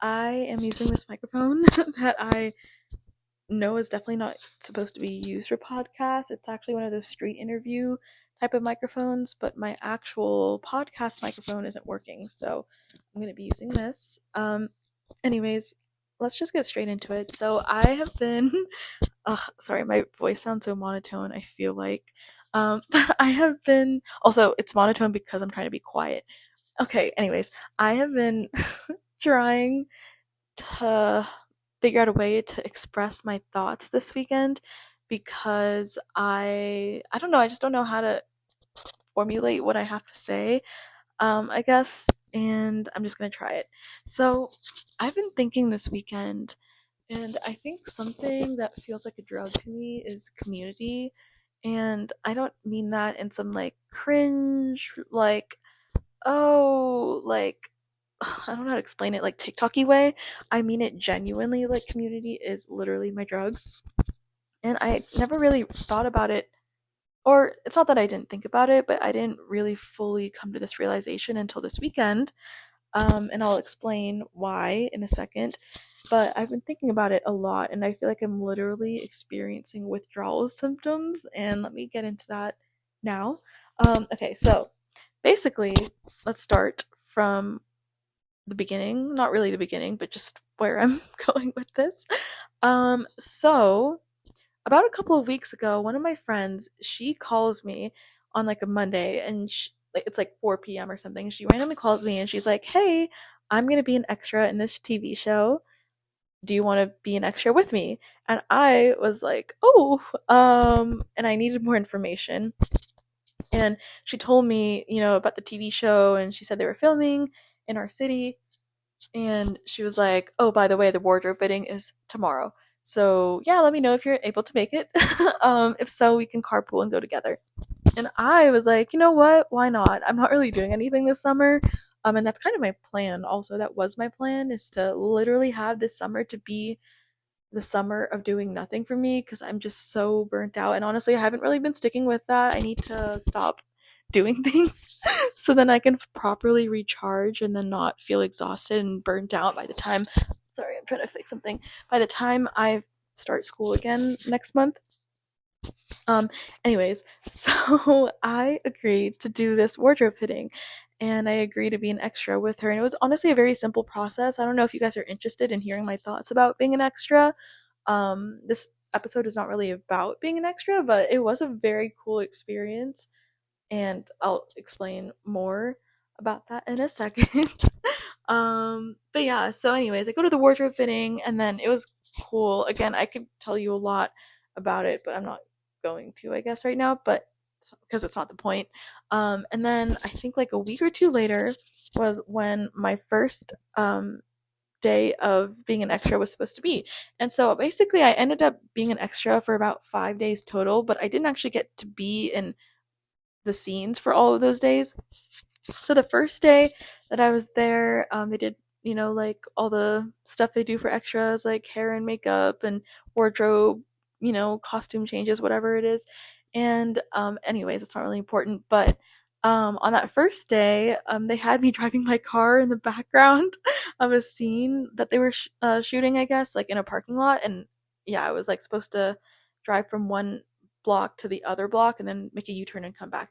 I am using this microphone that I know is definitely not supposed to be used for podcasts. It's actually one of those street interview type of microphones, but my actual podcast microphone isn't working, so I'm going to be using this. Anyways, let's just get straight into it. So I have been, sorry, my voice sounds so monotone, I feel like. But I have been, also, it's monotone because I'm trying to be quiet. Okay, anyways, I have been trying to figure out a way to express my thoughts this weekend because I don't know, I just don't know how to formulate what I have to say, I guess, and I'm just gonna try it. So I've been thinking this weekend, and I think something that feels like a drug to me is community. And I don't mean that in some like cringe, like, oh, like, I don't know how to explain it, like TikToky way. I mean it genuinely, like community is literally my drug. And I never really thought about it, or it's not that I didn't think about it, but I didn't really fully come to this realization until this weekend. And I'll explain why in a second. But I've been thinking about it a lot, and I feel like I'm literally experiencing withdrawal symptoms. And let me get into that now. Okay, so basically, let's start from the beginning. Not really the beginning, but just where I'm going with this. So about a couple of weeks ago, one of my friends, she calls me on like a Monday, and like it's like 4 p.m. or something. She randomly calls me and she's like, "Hey, I'm gonna be an extra in this TV show. Do you want to be an extra with me?" And I was like, "Oh, and I needed more information." And she told me, about the TV show, and she said they were filming in our city. And she was like, "Oh, by the way, the wardrobe fitting is tomorrow. So yeah, let me know if you're able to make it. If so, we can carpool and go together." And I was like, you know what? Why not? I'm not really doing anything this summer. And that's kind of my plan. Also, that was my plan, is to literally have this summer to be the summer of doing nothing for me because I'm just so burnt out. And honestly, I haven't really been sticking with that. I need to stop doing things so then I can properly recharge and then not feel exhausted and burnt out by the time. Sorry, I'm trying to fix something. By the time I start school again next month. Anyways, so I agreed to do this wardrobe fitting, and I agreed to be an extra with her. And it was honestly a very simple process. I don't know if you guys are interested in hearing my thoughts about being an extra. This episode is not really about being an extra, but it was a very cool experience, and I'll explain more about that in a second. But yeah, so anyways, I go to the wardrobe fitting, and then it was cool. Again, I could tell you a lot about it, but I'm not going to, I guess, right now, but because it's not the point. And then I think like a week or two later was when my first day of being an extra was supposed to be. And so basically I ended up being an extra for about 5 days total, but I didn't actually get to be in the scenes for all of those days. So the first day that I was there, they did, like all the stuff they do for extras, like hair and makeup and wardrobe, costume changes, whatever it is. And anyways, it's not really important, but on that first day, they had me driving my car in the background of a scene that they were shooting, I guess, like in a parking lot. And yeah, I was like supposed to drive from one block to the other block and then make a U-turn and come back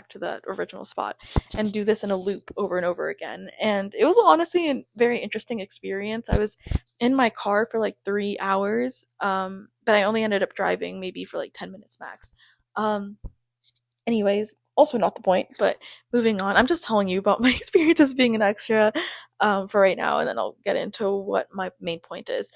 to the original spot and do this in a loop over and over again. And it was honestly a very interesting experience. I was in my car for like 3 hours, but I only ended up driving maybe for like 10 minutes max. Anyways, also not the point, but moving on. I'm just telling you about my experience as being an extra for right now, and then I'll get into what my main point is.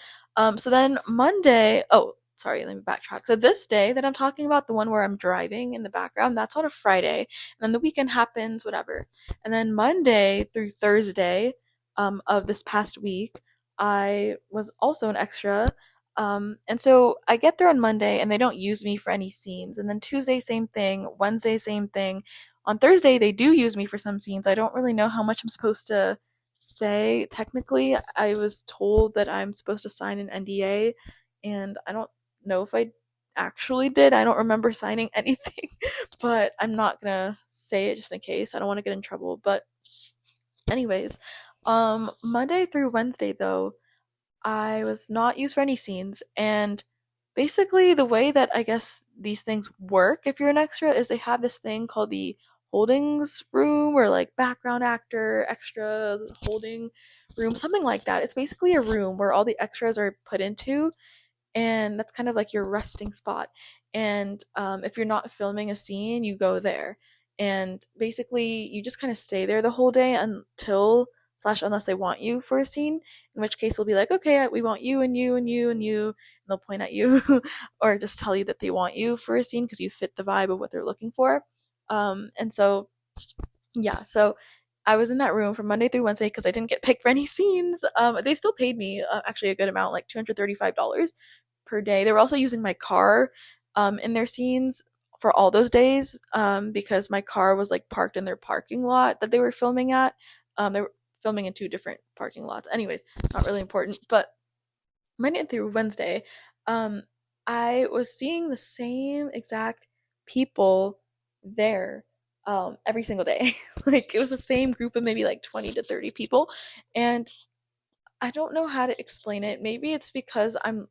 So then Monday, oh, sorry, let me backtrack. So this day that I'm talking about, the one where I'm driving in the background, that's on a Friday, and then the weekend happens, whatever. And then Monday through Thursday of this past week, I was also an extra. And so I get there on Monday and they don't use me for any scenes. And then Tuesday, same thing. Wednesday, same thing. On Thursday, they do use me for some scenes. I don't really know how much I'm supposed to say. Technically, I was told that I'm supposed to sign an NDA, and I don't know if I actually did. I don't remember signing anything, but I'm not gonna say it just in case. I don't want to get in trouble. But anyways, Monday through Wednesday though, I was not used for any scenes, and basically the way that I guess these things work if you're an extra is they have this thing called the holdings room, or like background actor extra holding room, something like that. It's basically a room where all the extras are put into, and that's kind of like your resting spot. And if you're not filming a scene, you go there, and basically you just kind of stay there the whole day until slash unless they want you for a scene. In which case they'll be like, okay, we want you and you and you and you, and they'll point at you, or just tell you that they want you for a scene because you fit the vibe of what they're looking for. And so yeah, so I was in that room from Monday through Wednesday because I didn't get picked for any scenes. They still paid me actually a good amount, like $235 per day. They were also using my car in their scenes for all those days because my car was like parked in their parking lot that they were filming at. They were filming in two different parking lots. Anyways, not really important. But Monday through Wednesday, um, I was seeing the same exact people there every single day. Like it was the same group of maybe like 20 to 30 people. And I don't know how to explain it. Maybe it's because I'm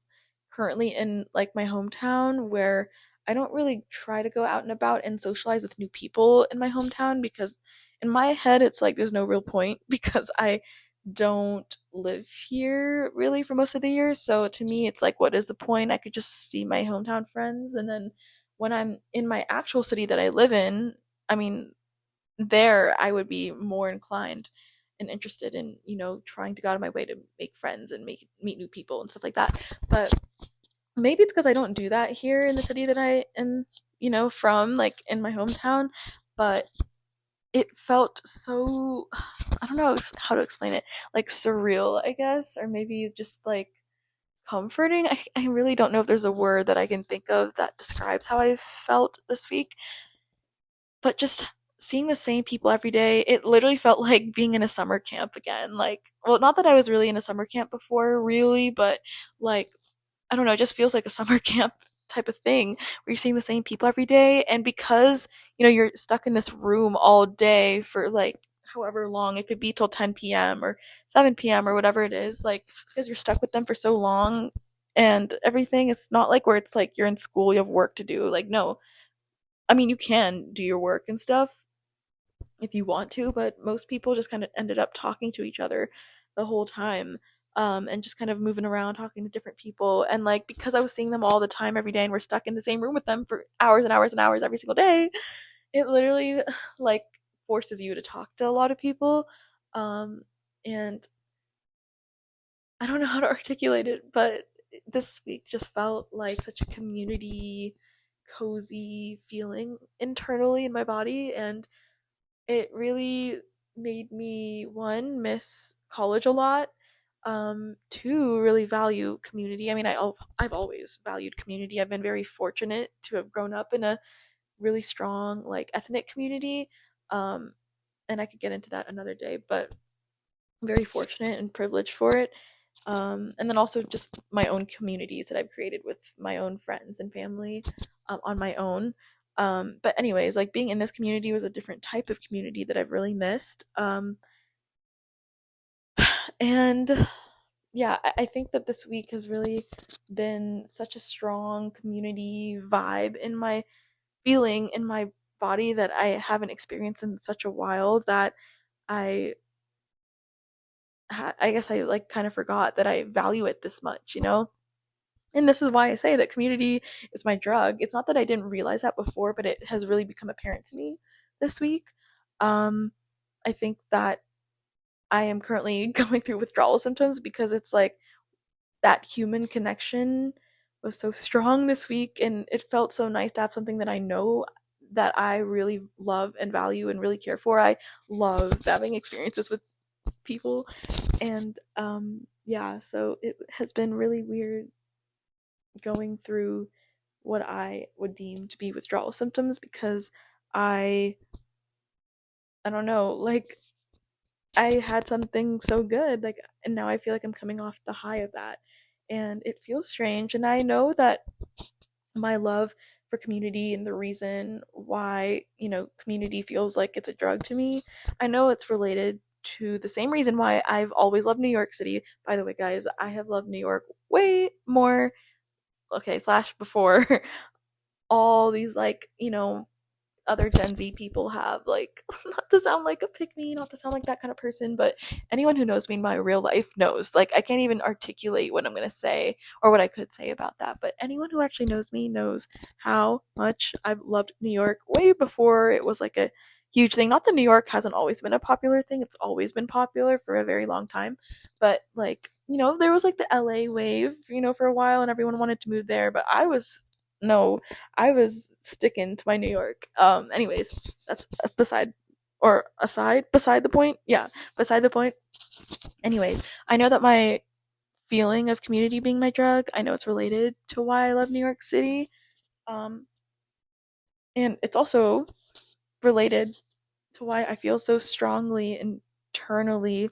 currently in like my hometown where I don't really try to go out and about and socialize with new people in my hometown, because in my head it's like there's no real point because I don't live here really for most of the year. So to me it's like, what is the point? I could just see my hometown friends, and then when I'm in my actual city that I live in, I mean, there I would be more inclined and interested in, trying to go out of my way to make friends and meet new people and stuff like that. But maybe it's because I don't do that here in the city that I am, from, like in my hometown. But it felt so, I don't know how to explain it, like surreal, I guess, or maybe just like comforting. I really don't know if there's a word that I can think of that describes how I felt this week, but just seeing the same people every day, it literally felt like being in a summer camp again. Like, well, not that I was really in a summer camp before, really, but like, I don't know, it just feels like a summer camp type of thing where you're seeing the same people every day. And because, you're stuck in this room all day for like however long, it could be till 10 p.m. or 7 p.m. or whatever it is, like, because you're stuck with them for so long and everything, it's not like where it's like you're in school, you have work to do. Like, no, I mean, you can do your work and stuff if you want to, but most people just kind of ended up talking to each other the whole time, and just kind of moving around, talking to different people. And like, because I was seeing them all the time every day and we're stuck in the same room with them for hours and hours and hours every single day, it literally like forces you to talk to a lot of people. And I don't know how to articulate it, but this week just felt like such a community, cozy feeling internally in my body, and it really made me, one, miss college a lot, two, really value community. I mean, I've always valued community. I've been very fortunate to have grown up in a really strong like ethnic community, um, and I could get into that another day, but I'm very fortunate and privileged for it. And then also just my own communities that I've created with my own friends and family, on my own. But anyways, like being in this community was a different type of community that I've really missed. And yeah, I think that this week has really been such a strong community vibe in my feeling in my body that I haven't experienced in such a while, that I I guess I like kind of forgot that I value it this much, you know? And this is why I say that community is my drug. It's not that I didn't realize that before, but it has really become apparent to me this week. Um, I think that I am currently going through withdrawal symptoms because it's like that human connection was so strong this week, and it felt so nice to have something that I know that I really love and value and really care for. I love having experiences with people, and yeah, so it has been really weird going through what I would deem to be withdrawal symptoms, because I I don't know, like I had something so good, like, and now I feel like I'm coming off the high of that. And it feels strange, and I know that my love for community and the reason why, community feels like it's a drug to me, I know it's related to the same reason why I've always loved New York City. By the way, guys, I have loved New York way more, okay, slash before all these, like, other Gen Z people have, like, not to sound like a pick me, not to sound like that kind of person, but anyone who knows me in my real life knows. Like, I can't even articulate what I'm gonna say or what I could say about that. But anyone who actually knows me knows how much I've loved New York way before it was like a huge thing. Not that New York hasn't always been a popular thing, it's always been popular for a very long time. But like, there was like the LA wave, for a while and everyone wanted to move there, but no, I was sticking to my New York. Anyways, that's beside the point. Yeah, beside the point. Anyways, I know that my feeling of community being my drug, I know it's related to why I love New York City. Um, and it's also related to why I feel so strongly internally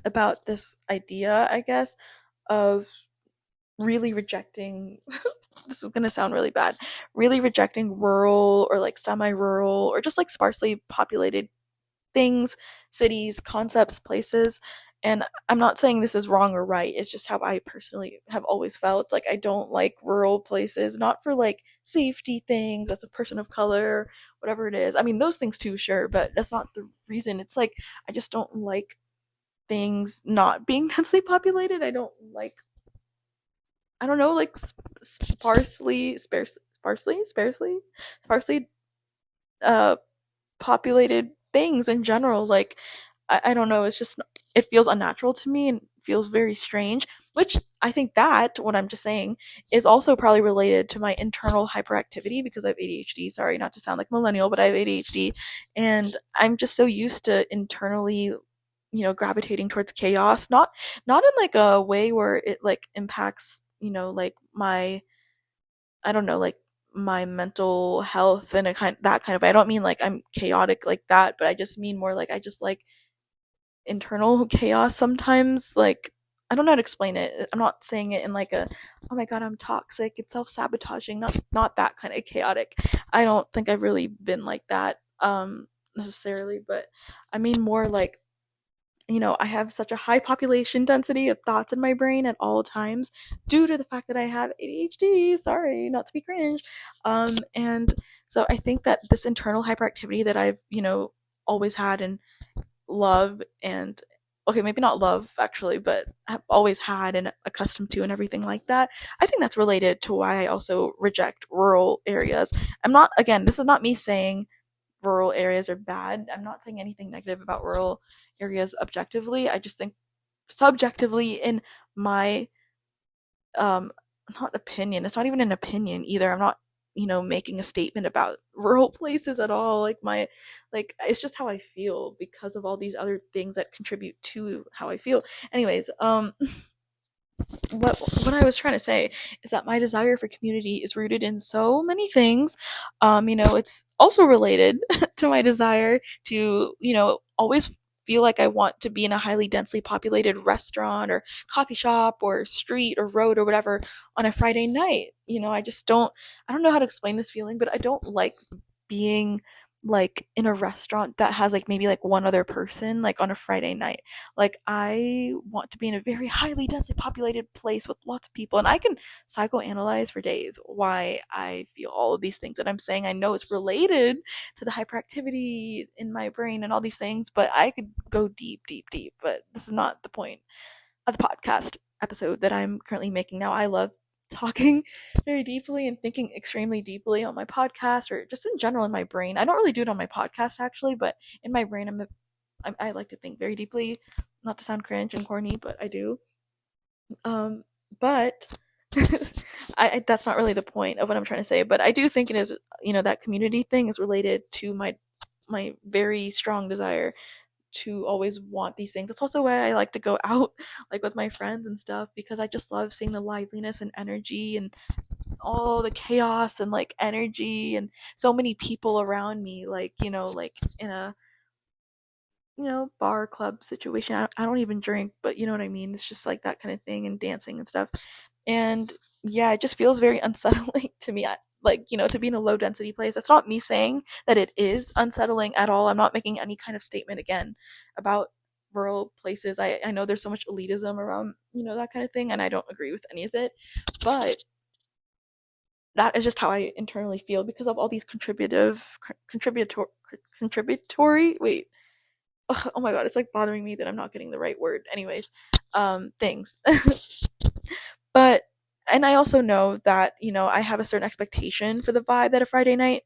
about this idea, I guess, of really rejecting this is going to sound really bad, really rejecting rural or like semi-rural or just like sparsely populated things, cities, concepts, places. And I'm not saying this is wrong or right, it's just how I personally have always felt. Like, I don't like rural places, not for like safety things as a person of color, whatever it is. I mean, those things too, sure, but that's not the reason. It's like I just don't like things not being densely populated. I don't know, like sparsely uh populated things in general. Like, I don't know, it's just, it feels unnatural to me and feels very strange, which I think that what I'm just saying is also probably related to my internal hyperactivity because I have ADHD. Sorry, not to sound like a millennial, but I have ADHD, and I'm just so used to internally gravitating towards chaos, not in like a way where it like impacts like my, I don't know, like my mental health and a kind that kind of way. I don't mean like I'm chaotic like that, but I just mean more like I just like internal chaos sometimes. Like, I don't know how to explain it. I'm not saying it in like a, oh my god, I'm toxic, it's self-sabotaging, not that kind of chaotic. I don't think I've really been like that necessarily, but I mean more like, I have such a high population density of thoughts in my brain at all times due to the fact that I have ADHD. Sorry, not to be cringe. And so I think that this internal hyperactivity that I've, always had and love and, okay, maybe not love actually, but have always had and accustomed to and everything like that. I think that's related to why I also reject rural areas. I'm not, again, this is not me saying rural areas are bad. I'm not saying anything negative about rural areas objectively. I just think subjectively in my um not opinion, it's not even an opinion either. I'm not, making a statement about rural places at all. Like, it's just how I feel because of all these other things that contribute to how I feel. Anyways, what I was trying to say is that my desire for community is rooted in so many things. It's also related to my desire to, always feel like I want to be in a highly densely populated restaurant or coffee shop or street or road or whatever on a Friday night. I don't know how to explain this feeling, but I don't like being like in a restaurant that has like maybe like one other person like on a Friday night. Like, I want to be in a very highly densely populated place with lots of people, and I can psychoanalyze for days why I feel all of these things that I'm saying. I know it's related to the hyperactivity in my brain and all these things, but I could go deep, deep, deep. But this is not the point of the podcast episode that I'm currently making now. I love talking very deeply and thinking extremely deeply on my podcast or just in general in my brain. I don't really do it on my podcast actually, but in my brain I like to think very deeply, not to sound cringe and corny, but I do. But that's not really the point of what I'm trying to say. But I do think it is, that community thing is related to my very strong desire to always want these things. It's also why I like to go out like with my friends and stuff, because I just love seeing the liveliness and energy and all the chaos and like energy and so many people around me, like, like in a bar club situation. I don't even drink, but you know what I mean. It's just like that kind of thing and dancing and stuff. And yeah, it just feels very unsettling to me. Like, to be in a low density place. That's not me saying that it is unsettling at all. I'm not making any kind of statement again about rural places. I know there's so much elitism around, that kind of thing, and I don't agree with any of it. But that is just how I internally feel because of all these contributory, wait, oh my god, it's like bothering me that I'm not getting the right word. Anyways, things. But and I also know that, I have a certain expectation for the vibe that a Friday night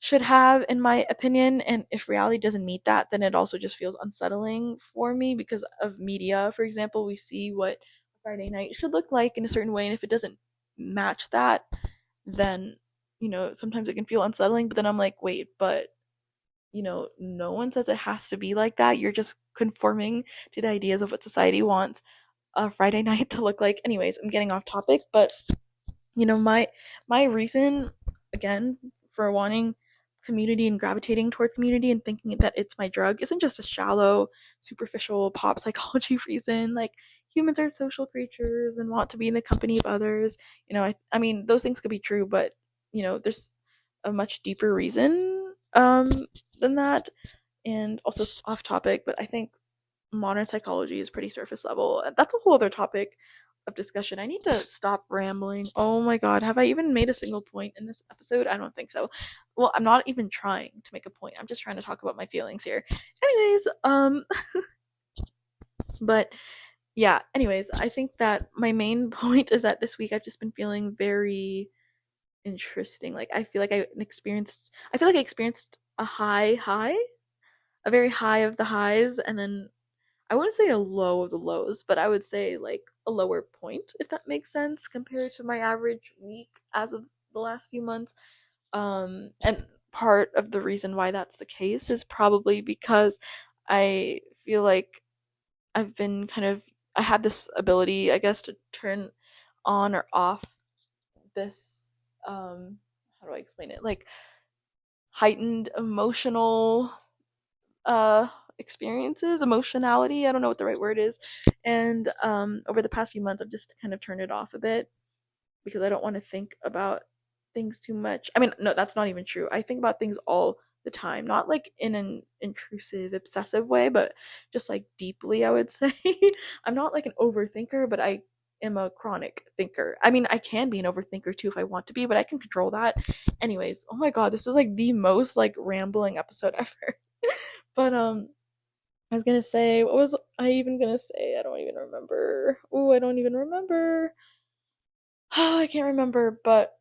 should have, in my opinion, and if reality doesn't meet that, then it also just feels unsettling for me because of media. For example, we see what Friday night should look like in a certain way, and if it doesn't match that, then sometimes it can feel unsettling. But then I'm like, wait, but no one says it has to be like that. You're just conforming to the ideas of what society wants a Friday night to look like. Anyways, I'm getting off topic, but my reason, again, for wanting community and gravitating towards community and thinking that it's my drug isn't just a shallow, superficial pop psychology reason. Like, humans are social creatures and want to be in the company of others. I mean, those things could be true, but there's a much deeper reason than that. And also off topic, but I think modern psychology is pretty surface level. That's a whole other topic of discussion. I need to stop rambling. Oh my god, have I even made a single point in this episode? I don't think so. Well, I'm not even trying to make a point. I'm just trying to talk about my feelings here. Anyways, but yeah, anyways, I think that my main point is that this week I've just been feeling very interesting. Like, I feel like I experienced a a very high of the highs, and then I wouldn't say a low of the lows, but I would say like a lower point, if that makes sense, compared to my average week as of the last few months. And part of the reason why that's the case is probably because I feel like I've been I have this ability, I guess, to turn on or off this, how do I explain it? Like, heightened emotional uh experiences, emotionality, I don't know what the right word is. And over the past few months I've just kind of turned it off a bit because I don't want to think about things too much. I mean, no, that's not even true. I think about things all the time, not like in an intrusive, obsessive way, but just like deeply, I would say. I'm not like an overthinker, but I am a chronic thinker. I mean, I can be an overthinker too if I want to be, but I can control that. Anyways, oh my god, this is like the most like rambling episode ever. But I was gonna say, what was I even gonna say? I don't even remember. Oh, I don't even remember. Oh, I can't remember, but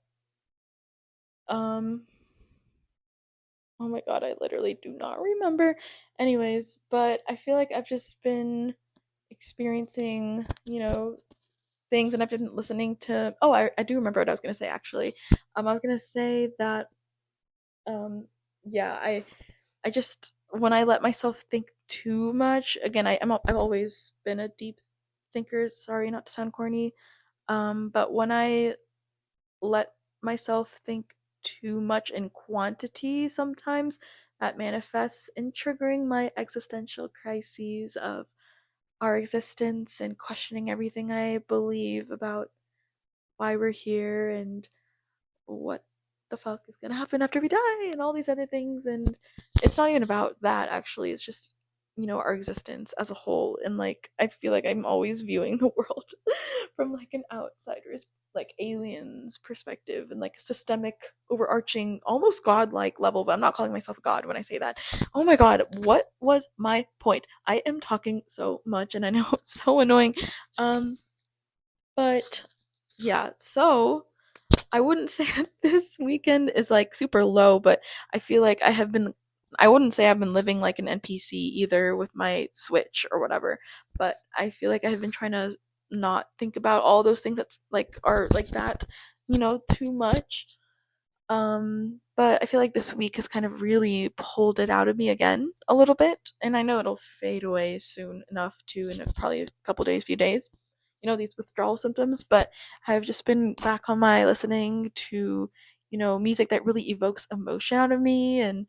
um oh my god, I literally do not remember. Anyways, but I feel like I've just been experiencing, things, and I've been listening to, oh, I do remember what I was gonna say actually. I was gonna say that yeah, I just, when I let myself think too much, again, I've always been a deep thinker, sorry not to sound corny, but when I let myself think too much in quantity, sometimes that manifests in triggering my existential crises of our existence and questioning everything I believe about why we're here and what the fuck is gonna happen after we die and all these other things. And it's not even about that, actually. It's just, our existence as a whole. And like, I feel like I'm always viewing the world from like an outsider's, like, alien's perspective, and like a systemic, overarching, almost godlike level. But I'm not calling myself a god when I say that. Oh my god, what was my point? I am talking so much and I know it's so annoying. But yeah, so I wouldn't say that this weekend is like super low, but I feel like I wouldn't say I've been living like an NPC either with my Switch or whatever, but I feel like I've been trying to not think about all those things that's like are like that, too much. But I feel like this week has kind of really pulled it out of me again a little bit, and I know it'll fade away soon enough too, in probably a couple days, few days. These withdrawal symptoms, but I've just been back on my listening to, music that really evokes emotion out of me, and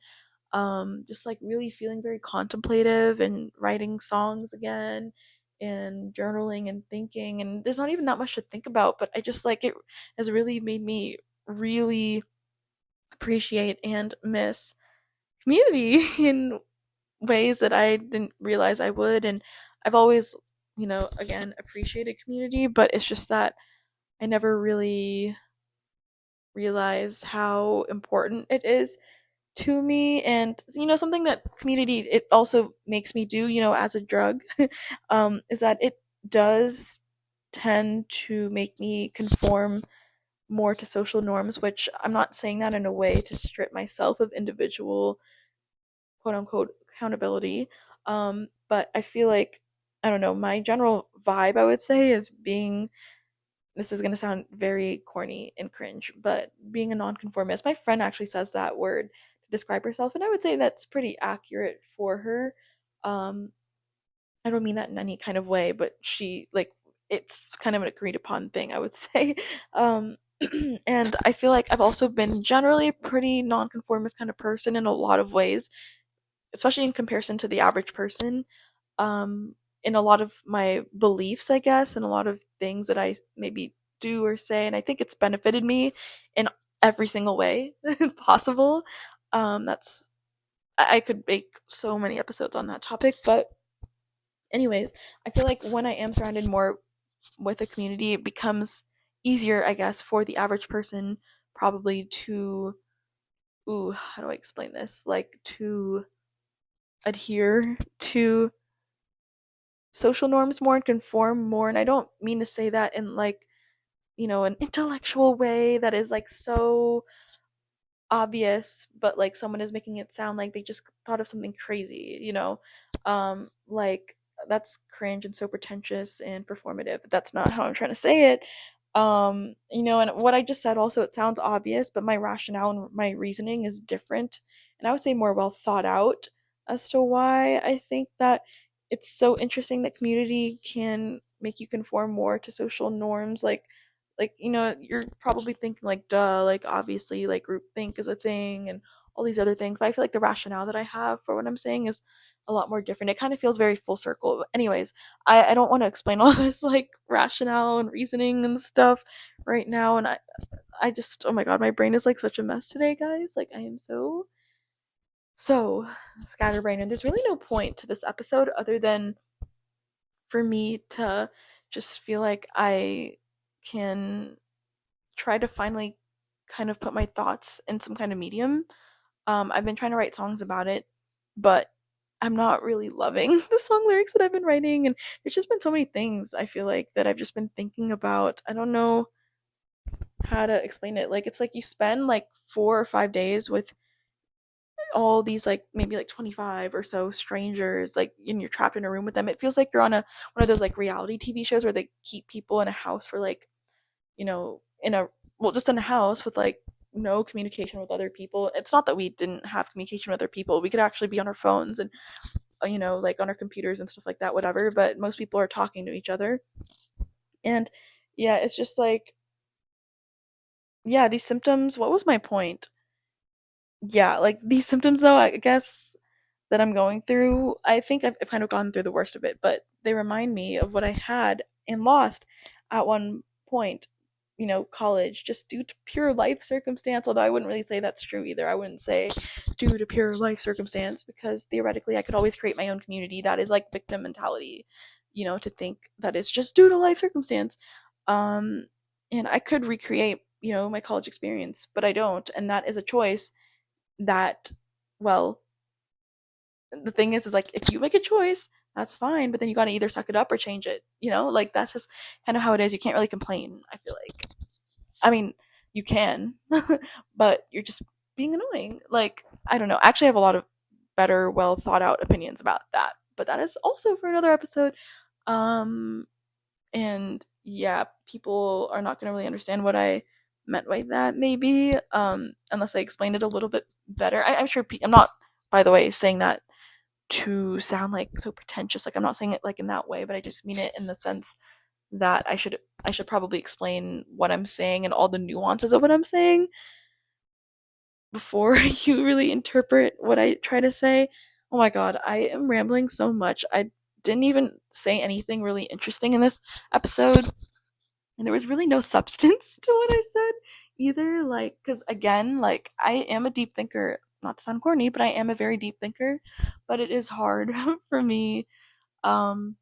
just like really feeling very contemplative and writing songs again and journaling and thinking. And there's not even that much to think about, but I just like it has really made me really appreciate and miss community and ways that I didn't realize I would. And I've always, again, appreciated community, but it's just that I never really realized how important it is to me. And something that community it also makes me do, as a drug, is that it does tend to make me conform more to social norms, which I'm not saying that in a way to strip myself of individual quote unquote accountability. But I feel like, I don't know, my general vibe, I would say, is being, this is going to sound very corny and cringe, but being a nonconformist. My friend actually says that word to describe herself, and I would say that's pretty accurate for her. Um, I don't mean that in any kind of way, but she, like, it's kind of an agreed upon thing, I would say. Um, and I feel like I've also been generally a pretty nonconformist kind of person in a lot of ways, especially in comparison to the average person. Um, in a lot of my beliefs, I guess, and a lot of things that I maybe do or say, and I think it's benefited me in every single way possible. That's I could make so many episodes on that topic, but anyways, I feel like when I am surrounded more with a community, it becomes easier, I guess, for the average person probably to, how do I explain this? Like, to adhere to social norms more and conform more. And I don't mean to say that in, like, an intellectual way that is like so obvious, but like someone is making it sound like they just thought of something crazy, like that's cringe and so pretentious and performative. That's not how I'm trying to say it. And what I just said also, it sounds obvious, but my rationale and my reasoning is different, and I would say more well thought out as to why I think that it's so interesting that community can make you conform more to social norms. Like, you're probably thinking like, duh, like obviously like groupthink is a thing and all these other things, but I feel like the rationale that I have for what I'm saying is a lot more different. It kind of feels very full circle. But anyways, I don't want to explain all this like rationale and reasoning and stuff right now, and I just, oh my god, my brain is like such a mess today, guys. Like, I am so scatterbrained, and there's really no point to this episode other than for me to just feel like I can try to finally kind of put my thoughts in some kind of medium. I've been trying to write songs about it, but I'm not really loving the song lyrics that I've been writing, and there's just been so many things I feel like that I've just been thinking about. I don't know how to explain it. Like, it's like you spend like 4 or 5 days with all these like maybe like 25 or so strangers, like, and you're trapped in a room with them. It feels like you're on a one of those like reality TV shows where they keep people in a house for like, in a, well, just in a house with like no communication with other people. It's not that we didn't have communication with other people. We could actually be on our phones and, like on our computers and stuff like that, whatever. But most people are talking to each other. And yeah, it's just like, yeah, these symptoms. What was my point? Yeah, like these symptoms, though, I guess that I'm going through, I think I've kind of gone through the worst of it, but they remind me of what I had and lost at one point, college, just due to pure life circumstance. Although I wouldn't really say that's true either. I wouldn't say due to pure life circumstance, because theoretically I could always create my own community. That is like victim mentality, to think that it's just due to life circumstance. Um, and I could recreate, my college experience, but I don't. And that is a choice that, well, the thing is like, if you make a choice, that's fine, but then you got to either suck it up or change it, like that's just kind of how it is. You can't really complain, I feel like. I mean, you can, but you're just being annoying. Like, I don't know, actually I have a lot of better, well thought out opinions about that, but that is also for another episode. um and yeah, people are not going to really understand what I meant by that, maybe, unless I explained it a little bit better. I'm sure I'm not, by the way, saying that to sound like so pretentious. Like, I'm not saying it like in that way, but I just mean it in the sense that I should probably explain what I'm saying and all the nuances of what I'm saying before you really interpret what I try to say. Oh my god, I am rambling so much. I didn't even say anything really interesting in this episode, and there was really no substance to what I said either. Like, because again, like, I am a deep thinker. not to sound corny, but I am a very deep thinker, but it is hard for me um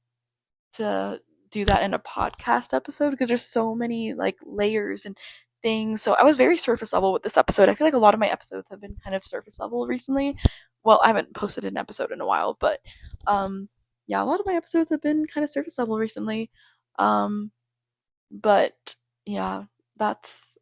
to do that in a podcast episode because there's so many like layers and things. So I was very surface level with this episode. I feel like a lot of my episodes have been kind of surface level recently. Well, I haven't posted an episode in a while, but yeah, a lot of my episodes have been kind of surface level recently. Um but yeah, that's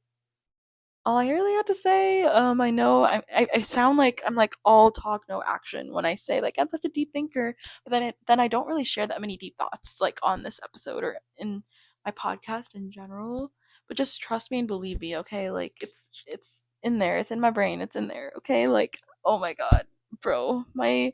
all I really had to say. I know I sound like I'm like all talk no action when I say like I'm such a deep thinker, but then I don't really share that many deep thoughts like on this episode or in my podcast in general. But just trust me and believe me, okay? Like it's in there. It's in my brain. It's in there. Okay? Like oh my god, bro, my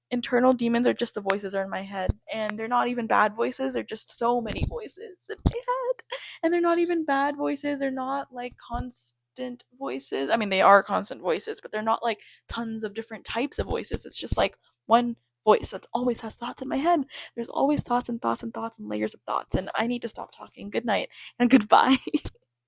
internal demons are just the voices are in my head, and they're not even bad voices. They're just so many voices in my head, and they're not even bad voices. They're not like constant voices. I mean, they are constant voices, but they're not like tons of different types of voices. It's just like one voice that always has thoughts in my head. There's always thoughts and thoughts and thoughts and layers of thoughts, and I need to stop talking. Good night and goodbye.